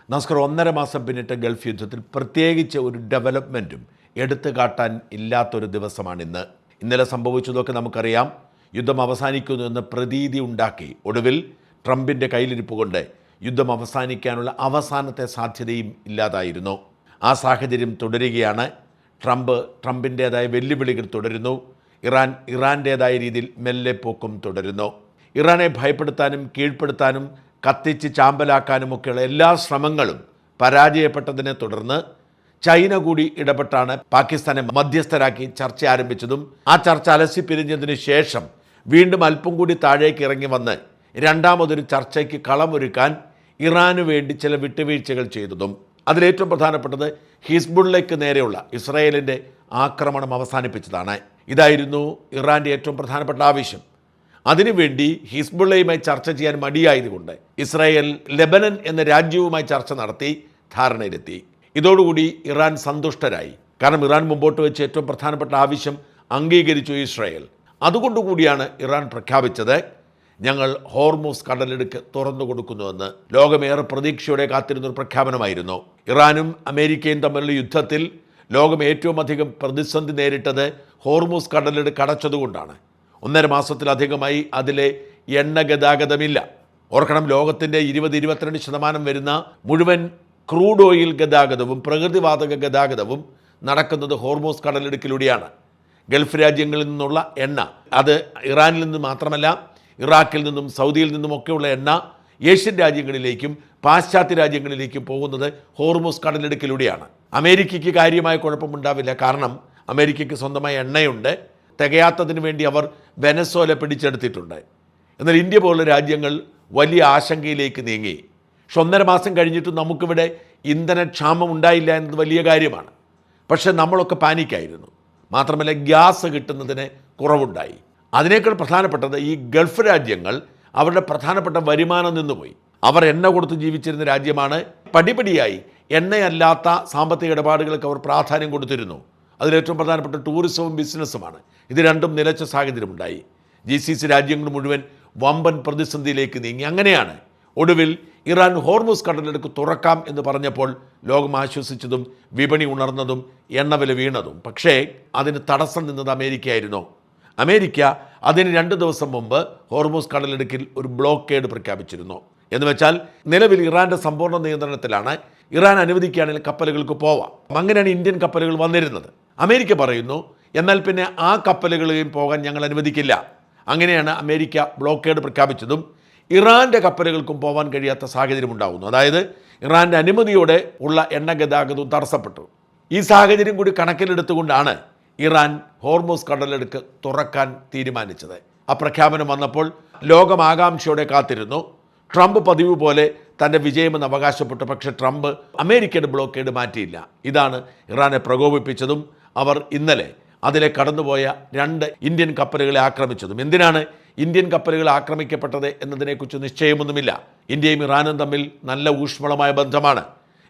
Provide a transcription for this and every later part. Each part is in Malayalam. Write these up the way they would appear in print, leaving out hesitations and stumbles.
നസ്കർ 1.5 മാസം പിന്നിട്ട ഗൾഫ് യുദ്ധത്തിൽ പ്രത്യേകിച്ച് ഒരു ഡെവലപ്മെൻറ്റും എടുത്തു കാട്ടാൻ ഇല്ലാത്തൊരു ദിവസമാണിന്ന്. ഇന്നലെ സംഭവിച്ചതൊക്കെ നമുക്കറിയാം. യുദ്ധം അവസാനിക്കുന്നു എന്ന പ്രതീതി ഉണ്ടാക്കി ഒടുവിൽ ട്രംപിൻ്റെ കയ്യിലിരിപ്പ് കൊണ്ട് യുദ്ധം അവസാനിക്കാനുള്ള അവസാനത്തെ സാധ്യതയും ഇല്ലാതായിരുന്നു. ആ സാഹചര്യം തുടരുകയാണ്. ട്രംപിൻ്റേതായ വെല്ലുവിളികൾ തുടരുന്നു. ഇറാൻ്റേതായ രീതിയിൽ മെല്ലെ പോക്കും തുടരുന്നു. ഇറാനെ ഭയപ്പെടുത്താനും കീഴ്പ്പെടുത്താനും കത്തിച്ച് ചാമ്പലാക്കാനുമൊക്കെയുള്ള എല്ലാ ശ്രമങ്ങളും പരാജയപ്പെട്ടതിനെ തുടർന്ന് ചൈന കൂടി ഇടപെട്ടാണ് പാകിസ്ഥാനെ മധ്യസ്ഥരാക്കി ചർച്ച ആരംഭിച്ചതും ആ ചർച്ച അലസിപ്പിരിഞ്ഞതിന് ശേഷം വീണ്ടും അല്പം കൂടി താഴേക്ക് ഇറങ്ങി വന്ന് രണ്ടാമതൊരു ചർച്ചയ്ക്ക് കളമൊരുക്കാൻ ഇറാനു വേണ്ടി ചില വിട്ടുവീഴ്ചകൾ ചെയ്തതും അതിലേറ്റവും പ്രധാനപ്പെട്ടത് ഹിസ്ബുള്ളയ്ക്ക് നേരെയുള്ള ഇസ്രായേലിൻ്റെ ആക്രമണം അവസാനിപ്പിച്ചതാണ്. ഇതായിരുന്നു ഇറാൻ്റെ ഏറ്റവും പ്രധാനപ്പെട്ട ആവശ്യം. അതിനുവേണ്ടി ഹിസ്ബുള്ളയുമായി ചർച്ച ചെയ്യാൻ മടിയായതുകൊണ്ട് ഇസ്രായേൽ ലെബനൻ എന്ന രാജ്യവുമായി ചർച്ച നടത്തി ധാരണയിലെത്തി. ഇതോടുകൂടി ഇറാൻ സന്തുഷ്ടരായി. കാരണം ഇറാൻ മുമ്പോട്ട് വെച്ച ഏറ്റവും പ്രധാനപ്പെട്ട ആവശ്യം അംഗീകരിച്ചു ഇസ്രായേൽ. അതുകൊണ്ടുകൂടിയാണ് ഇറാൻ പ്രഖ്യാപിച്ചത് ഞങ്ങൾ ഹോർമൂസ് കടലിടുക്ക് തുറന്നു കൊടുക്കുന്നുവെന്ന്. ലോകമേറെ പ്രതീക്ഷയോടെ കാത്തിരുന്നൊരു പ്രഖ്യാപനമായിരുന്നു. ഇറാനും അമേരിക്കയും തമ്മിലുള്ള യുദ്ധത്തിൽ ലോകം ഏറ്റവും അധികം പ്രതിസന്ധി നേരിട്ടത് ഹോർമൂസ് കടലിടുക്ക് അടച്ചതുകൊണ്ടാണ്. 1.5 മാസത്തിലധികമായി അതിലെ എണ്ണ ഗതാഗതമില്ല. ഓർക്കണം, ലോകത്തിൻ്റെ 20-22% വരുന്ന മുഴുവൻ ക്രൂഡ് ഓയിൽ ഗതാഗതവും പ്രകൃതിവാതക ഗതാഗതവും നടക്കുന്നത് ഹോർമൂസ് കടലിടുക്കിലൂടെയാണ്. ഗൾഫ് രാജ്യങ്ങളിൽ നിന്നുള്ള എണ്ണ, അത് ഇറാനിൽ നിന്ന് മാത്രമല്ല ഇറാഖിൽ നിന്നും സൗദിയിൽ നിന്നുമൊക്കെയുള്ള എണ്ണ ഏഷ്യൻ രാജ്യങ്ങളിലേക്കും പാശ്ചാത്യ രാജ്യങ്ങളിലേക്കും പോകുന്നത് ഹോർമൂസ് കടലിടുക്കിലൂടെയാണ്. അമേരിക്കയ്ക്ക് കാര്യമായ കുഴപ്പമുണ്ടാവില്ല. കാരണം അമേരിക്കയ്ക്ക് സ്വന്തമായ എണ്ണയുണ്ട്. തികയാത്തതിന് വേണ്ടി അവർ വെനസ്വേല പിടിച്ചെടുത്തിട്ടുണ്ട്. എന്നാൽ ഇന്ത്യ പോലുള്ള രാജ്യങ്ങൾ വലിയ ആശങ്കയിലേക്ക് നീങ്ങി. പക്ഷെ 1.5 മാസം കഴിഞ്ഞിട്ട് നമുക്കിവിടെ ഇന്ധനക്ഷാമം ഉണ്ടായില്ല എന്നത് വലിയ കാര്യമാണ്. പക്ഷേ നമ്മളൊക്കെ പാനിക്കായിരുന്നു. മാത്രമല്ല ഗ്യാസ് കിട്ടുന്നതിന് കുറവുണ്ടായി. അതിനേക്കാൾ പ്രധാനപ്പെട്ടത് ഈ ഗൾഫ് രാജ്യങ്ങൾ അവരുടെ പ്രധാനപ്പെട്ട വരുമാനം നിന്നുപോയി. അവർ എണ്ണ കൊടുത്ത് ജീവിച്ചിരുന്ന രാജ്യമാണ്. പടിപടിയായി എണ്ണയല്ലാത്ത സാമ്പത്തിക ഇടപാടുകൾക്ക് അവർ പ്രാധാന്യം കൊടുത്തിരുന്നു. അതിലേറ്റവും പ്രധാനപ്പെട്ട ടൂറിസവും ബിസിനസ്സുമാണ്. ഇത് രണ്ടും നിലച്ച സാഹചര്യമുണ്ടായി. GCC രാജ്യങ്ങൾ മുഴുവൻ വമ്പൻ പ്രതിസന്ധിയിലേക്ക് നീങ്ങി. അങ്ങനെയാണ് ഒടുവിൽ ഇറാൻ ഹോർമൂസ് കടലിടുക്ക് തുറക്കാം എന്ന് പറഞ്ഞപ്പോൾ ലോകം ആശ്വസിച്ചതും വിപണി ഉണർന്നതും എണ്ണവില വീണതും. പക്ഷേ അതിന് തടസ്സം നിന്നത് അമേരിക്കയായിരുന്നു. അമേരിക്ക അതിന് 2 ദിവസം മുമ്പ് ഹോർമൂസ് കടലിടുക്കിൽ ഒരു ബ്ലോക്കേഡ് പ്രഖ്യാപിച്ചിരുന്നു. എന്ന് വെച്ചാൽ നിലവിൽ ഇറാൻ്റെ സമ്പൂർണ്ണ നിയന്ത്രണത്തിലാണ്. ഇറാൻ അനുവദിക്കുകയാണെങ്കിൽ കപ്പലുകൾക്ക് പോവാം. അങ്ങനെയാണ് ഇന്ത്യൻ കപ്പലുകൾ വന്നിരുന്നത്. അമേരിക്ക പറയുന്നു എന്നാൽ പിന്നെ ആ കപ്പലുകളെയും പോകാൻ ഞങ്ങൾ അനുവദിക്കില്ല. അങ്ങനെയാണ് അമേരിക്ക ബ്ലോക്കേഡ് പ്രഖ്യാപിച്ചതും ഇറാൻ്റെ കപ്പലുകൾക്കും പോകാൻ കഴിയാത്ത സാഹചര്യം ഉണ്ടാകുന്നു. അതായത് ഇറാൻ്റെ അനുമതിയോടെ ഉള്ള എണ്ണ ഗതാഗതവും തടസ്സപ്പെട്ടു. ഈ സാഹചര്യം കൂടി കണക്കിലെടുത്തുകൊണ്ടാണ് ഇറാൻ ഹോർമൂസ് കടലിടുക്ക് തുറക്കാൻ തീരുമാനിച്ചത്. ആ പ്രഖ്യാപനം വന്നപ്പോൾ ലോകം ആകാംക്ഷയോടെ കാത്തിരുന്നു. ട്രംപ് പതിവ് പോലെ തൻ്റെ വിജയമെന്ന് അവകാശപ്പെട്ടു. പക്ഷേ ട്രംപ് അമേരിക്കയുടെ ബ്ലോക്കേഡ് മാറ്റിയില്ല. ഇതാണ് ഇറാനെ പ്രകോപിപ്പിച്ചതും അവർ ഇന്നലെ അതിലെ കടന്നുപോയ 2 ഇന്ത്യൻ കപ്പലുകളെ ആക്രമിച്ചതും. എന്തിനാണ് ഇന്ത്യൻ കപ്പലുകൾ ആക്രമിക്കപ്പെട്ടത് എന്നതിനെക്കുറിച്ച് നിശ്ചയമൊന്നുമില്ല. ഇന്ത്യയും ഇറാനും തമ്മിൽ നല്ല ഊഷ്മളമായ ബന്ധമാണ്.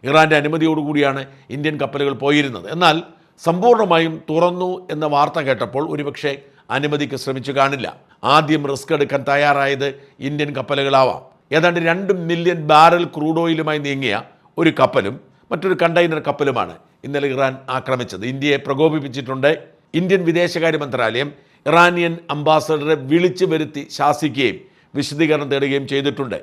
ഇറാൻ്റെ അനുമതിയോടുകൂടിയാണ് ഇന്ത്യൻ കപ്പലുകൾ പോയിരുന്നത്. എന്നാൽ സമ്പൂർണ്ണമായും തുറന്നു എന്ന വാർത്ത കേട്ടപ്പോൾ ഒരുപക്ഷെ അനുമതിക്ക് ശ്രമിച്ചു കാണില്ല. ആദ്യം റിസ്ക് എടുക്കാൻ തയ്യാറായത് ഇന്ത്യൻ കപ്പലുകളാവാം. ഏതാണ്ട് 2 മില്യൺ ബാരൽ ക്രൂഡ് ഓയിലുമായി നീങ്ങിയ ഒരു കപ്പലും മറ്റൊരു കണ്ടെയ്നർ കപ്പലുമാണ് ഇന്നലെ ഇറാൻ ആക്രമിച്ചത്. ഇന്ത്യയെ പ്രകോപിപ്പിച്ചിട്ടുണ്ട്. ഇന്ത്യൻ വിദേശകാര്യ മന്ത്രാലയം ഇറാനിയൻ അംബാസഡറെ വിളിച്ചു വരുത്തി ശാസിക്കുകയും വിശദീകരണം തേടുകയും ചെയ്തിട്ടുണ്ട്.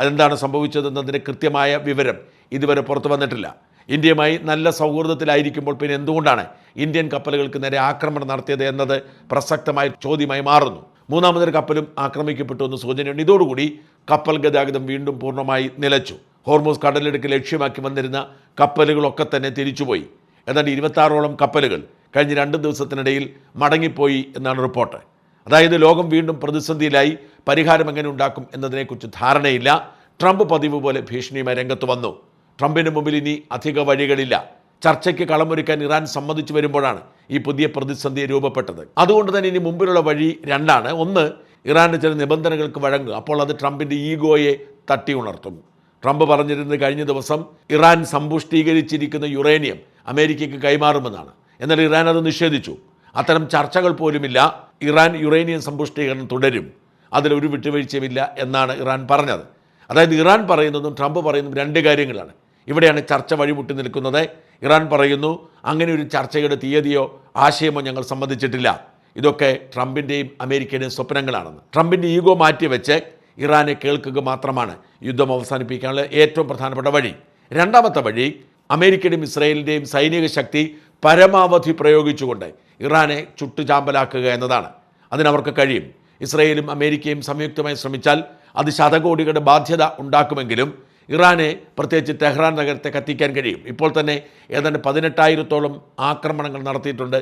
അതെന്താണ് സംഭവിച്ചതെന്നതിൻ്റെ കൃത്യമായ വിവരം ഇതുവരെ പുറത്തു വന്നിട്ടില്ല. ഇന്ത്യയുമായി നല്ല സൗഹൃദത്തിലായിരിക്കുമ്പോൾ പിന്നെ എന്തുകൊണ്ടാണ് ഇന്ത്യൻ കപ്പലുകൾക്ക് നേരെ ആക്രമണം നടത്തിയത് എന്നത് പ്രസക്തമായ ചോദ്യമായി മാറുന്നു. 3ാമതൊരു കപ്പലും ആക്രമിക്കപ്പെട്ടു എന്ന് സൂചനയുണ്ട്. ഇതോടുകൂടി കപ്പൽ ഗതാഗതം വീണ്ടും പൂർണ്ണമായി നിലച്ചു. ഹോർമൂസ് കടലിടുക്ക് ലക്ഷ്യമാക്കി വന്നിരുന്ന കപ്പലുകളൊക്കെ തന്നെ തിരിച്ചുപോയി. ഏതാണ്ട് 26ഓളം കപ്പലുകൾ കഴിഞ്ഞ 2 ദിവസത്തിനിടയിൽ മടങ്ങിപ്പോയി എന്നാണ് റിപ്പോർട്ട്. അതായത് ലോകം വീണ്ടും പ്രതിസന്ധിയിലായി. പരിഹാരം എങ്ങനെ ഉണ്ടാക്കും എന്നതിനെക്കുറിച്ച് ധാരണയില്ല. ട്രംപ് പതിവ് പോലെ ഭീഷണിയുമായി രംഗത്ത് വന്നു. ട്രംപിന് മുമ്പിൽ ഇനി അധിക വഴികളില്ല. ചർച്ചയ്ക്ക് കളമൊരുക്കാൻ ഇറാൻ സമ്മതിച്ചു വരുമ്പോഴാണ് ഈ പുതിയ പ്രതിസന്ധി രൂപപ്പെട്ടത്. അതുകൊണ്ട് തന്നെ ഇനി മുമ്പിലുള്ള വഴി 2ആണ്. ഒന്ന്, ഇറാൻ്റെ ചില നിബന്ധനകൾക്ക് വഴങ്ങുക. അപ്പോൾ അത് ട്രംപിൻ്റെ ഈഗോയെ തട്ടി ഉണർത്തും. ട്രംപ് പറഞ്ഞിരുന്നത് കഴിഞ്ഞ ദിവസം ഇറാൻ സമ്പുഷ്ടീകരിച്ചിരിക്കുന്ന യുറേനിയം അമേരിക്കയ്ക്ക് കൈമാറുമെന്നാണ്. എന്നാൽ ഇറാൻ അത് നിഷേധിച്ചു. അത്തരം ചർച്ചകൾ പോലുമില്ല. ഇറാൻ യുറേനിയം സമ്പുഷ്ടീകരണം തുടരും, അതിലൊരു വിട്ടുവീഴ്ചയുമില്ല എന്നാണ് ഇറാൻ പറഞ്ഞത്. അതായത് ഇറാൻ പറയുന്നതും ട്രംപ് പറയുന്നതും 2 കാര്യങ്ങളാണ്. ഇവിടെയാണ് ചർച്ച വഴിമുട്ടി നിൽക്കുന്നത്. ഇറാൻ പറയുന്നു, അങ്ങനെ ഒരു ചർച്ചയുടെ തീയതിയോ ആശയമോ ഞങ്ങൾ സമ്മതിച്ചിട്ടില്ല. ഇതൊക്കെ ട്രംപിൻ്റെയും അമേരിക്കയുടെയും സ്വപ്നങ്ങളാണെന്ന്. ട്രംപിൻ്റെ ഈഗോ മാറ്റിവെച്ച് ഇറാനെ കേൾക്കുക മാത്രമാണ് യുദ്ധം അവസാനിപ്പിക്കാനുള്ള ഏറ്റവും പ്രധാനപ്പെട്ട വഴി. രണ്ടാമത്തെ വഴി, അമേരിക്കയുടെയും ഇസ്രായേലിൻ്റെയും സൈനിക ശക്തി പരമാവധി പ്രയോഗിച്ചുകൊണ്ട് ഇറാനെ ചുട്ടുചാമ്പലാക്കുക എന്നതാണ്. അതിനവർക്ക് കഴിയും. ഇസ്രായേലും അമേരിക്കയും സംയുക്തമായി ശ്രമിച്ചാൽ അത് ശതകോടികളുടെ ബാധ്യത ഉണ്ടാക്കുമെങ്കിലും ഇറാനെ, പ്രത്യേകിച്ച് ടെഹ്റാൻ നഗരത്തെ കത്തിക്കാൻ കഴിയും. ഇപ്പോൾ തന്നെ ഏതാണ്ട് 18,000-ഓളം ആക്രമണങ്ങൾ നടത്തിയിട്ടുണ്ട്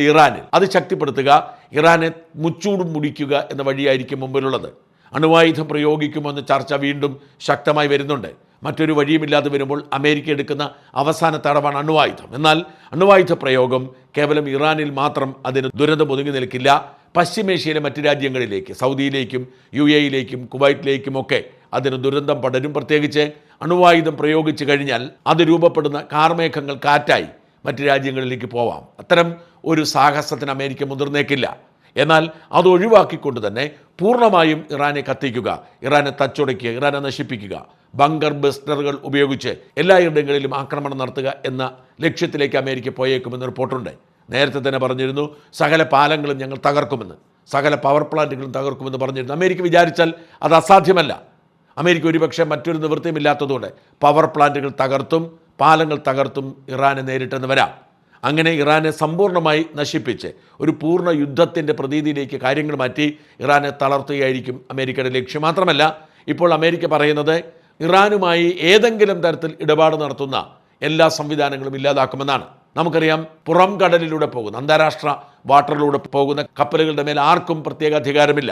ഇറാനിൽ. അത് ശക്തിപ്പെടുത്തുക, ഇറാനെ മുച്ചൂടും മുടിക്കുക എന്ന വഴിയായിരിക്കും മുമ്പിലുള്ളത്. അണുവായുധം പ്രയോഗിക്കുമോ എന്ന ചർച്ച വീണ്ടും ശക്തമായി വരുന്നുണ്ട്. മറ്റൊരു വഴിയുമില്ലാതെ വരുമ്പോൾ അമേരിക്ക എടുക്കുന്ന അവസാന തടവാണ് അണുവായുധം. എന്നാൽ അണുവായുധ പ്രയോഗം കേവലം ഇറാനിൽ മാത്രം അതിന് ദുരന്തം ഒതുങ്ങി നിൽക്കില്ല. പശ്ചിമേഷ്യയിലെ മറ്റ് രാജ്യങ്ങളിലേക്ക്, സൗദിയിലേക്കും UAE-യിലേക്കും കുവൈറ്റിലേക്കും ഒക്കെ അതിന് ദുരന്തം പടരും. പ്രത്യേകിച്ച് അണുവായുധം പ്രയോഗിച്ചു കഴിഞ്ഞാൽ അത് രൂപപ്പെടുന്ന കാർമേഘങ്ങൾ കാറ്റായി മറ്റ് രാജ്യങ്ങളിലേക്ക് പോവാം. അത്തരം ഒരു സാഹസത്തിന് അമേരിക്ക മുതിർന്നേക്കില്ല. എന്നാൽ അത് ഒഴിവാക്കിക്കൊണ്ട് തന്നെ പൂർണ്ണമായും ഇറാനെ കത്തിക്കുക, ഇറാനെ തച്ചുടയ്ക്കുക, ഇറാനെ നശിപ്പിക്കുക, ബങ്കർ ബസ്റ്ററുകൾ ഉപയോഗിച്ച് എല്ലായിടങ്ങളിലും ആക്രമണം നടത്തുക എന്ന ലക്ഷ്യത്തിലേക്ക് അമേരിക്ക പോയേക്കുമെന്ന് റിപ്പോർട്ടുണ്ട്. നേരത്തെ തന്നെ പറഞ്ഞിരുന്നു, സകല പാലങ്ങളും ഞങ്ങൾ തകർക്കുമെന്ന്, സകല പവർ പ്ലാന്റുകളും തകർക്കുമെന്ന് പറഞ്ഞിരുന്നു. അമേരിക്ക വിചാരിച്ചാൽ അത് അസാധ്യമല്ല. അമേരിക്ക ഒരുപക്ഷെ മറ്റൊരു നിവൃത്തിയുമില്ലാത്തതുകൊണ്ട് പവർ പ്ലാന്റുകൾ തകർത്തും പാലങ്ങൾ തകർത്തും ഇറാനെ നേരിട്ടെന്ന് വരാം. അങ്ങനെ ഇറാനെ സമ്പൂർണ്ണമായി നശിപ്പിച്ച് ഒരു പൂർണ്ണ യുദ്ധത്തിൻ്റെ പ്രതീതിയിലേക്ക് കാര്യങ്ങൾ മാറ്റി ഇറാനെ തളർത്തുകയായിരിക്കും അമേരിക്കയുടെ ലക്ഷ്യം. മാത്രമല്ല, ഇപ്പോൾ അമേരിക്ക പറയുന്നത് ഇറാനുമായി ഏതെങ്കിലും തരത്തിൽ ഇടപാട് നടത്തുന്ന എല്ലാ സംവിധാനങ്ങളും ഇല്ലാതാക്കുമെന്നാണ്. നമുക്കറിയാം, പുറം കടലിലൂടെ പോകുന്ന, അന്താരാഷ്ട്ര വാട്ടറിലൂടെ പോകുന്ന കപ്പലുകളുടെ മേൽ ആർക്കും പ്രത്യേക അധികാരമില്ല.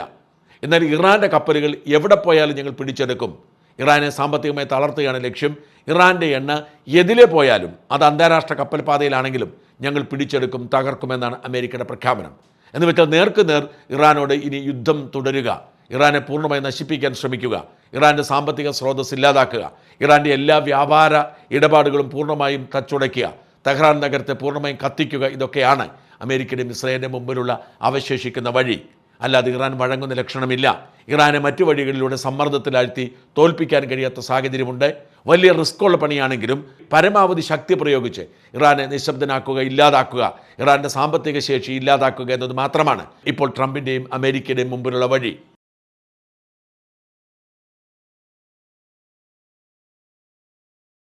എന്നാൽ ഇറാൻ്റെ കപ്പലുകൾ എവിടെ പോയാലും ഞങ്ങൾ പിടിച്ചെടുക്കും. ഇറാനെ സാമ്പത്തികമായി തളർത്തുകയാണ് ലക്ഷ്യം. ഇറാൻ്റെ എണ്ണ എതിലെ പോയാലും, അത് അന്താരാഷ്ട്ര കപ്പൽ പാതയിലാണെങ്കിലും ഞങ്ങൾ പിടിച്ചെടുക്കും, തകർക്കുമെന്നാണ് അമേരിക്കയുടെ പ്രഖ്യാപനം. എന്ന് വെച്ചാൽ നേർക്ക് നേർ ഇറാനോട് ഇനി യുദ്ധം തുടരുക, ഇറാനെ പൂർണ്ണമായി നശിപ്പിക്കാൻ ശ്രമിക്കുക, ഇറാൻ്റെ സാമ്പത്തിക സ്രോതസ് ഇല്ലാതാക്കുക, ഇറാൻ്റെ എല്ലാ വ്യാപാര ഇടപാടുകളും പൂർണ്ണമായും തച്ചുടയ്ക്കുക, തെഹ്റാൻ നഗരത്തെ പൂർണ്ണമായും കത്തിക്കുക. ഇതൊക്കെയാണ് അമേരിക്കയുടെയും ഇസ്രായേലിൻ്റെ മുമ്പിലുള്ള അവശേഷിക്കുന്ന വഴി. അല്ലാതെ ഇറാൻ വഴങ്ങുന്ന ലക്ഷണമില്ല. ഇറാനെ മറ്റു വഴികളിലൂടെ സമ്മർദ്ദത്തിലാഴ്ത്തി തോൽപ്പിക്കാൻ കഴിയാത്ത സാഹചര്യമുണ്ട്. വലിയ റിസ്ക്കുള്ള പണിയാണെങ്കിലും പരമാവധി ശക്തി പ്രയോഗിച്ച് ഇറാനെ നിശബ്ദനാക്കുക, ഇല്ലാതാക്കുക, ഇറാൻ്റെ സാമ്പത്തിക ശേഷി ഇല്ലാതാക്കുക എന്നത് മാത്രമാണ് ഇപ്പോൾ ട്രംപിൻ്റെയും അമേരിക്കയുടെയും മുമ്പിലുള്ള വഴി.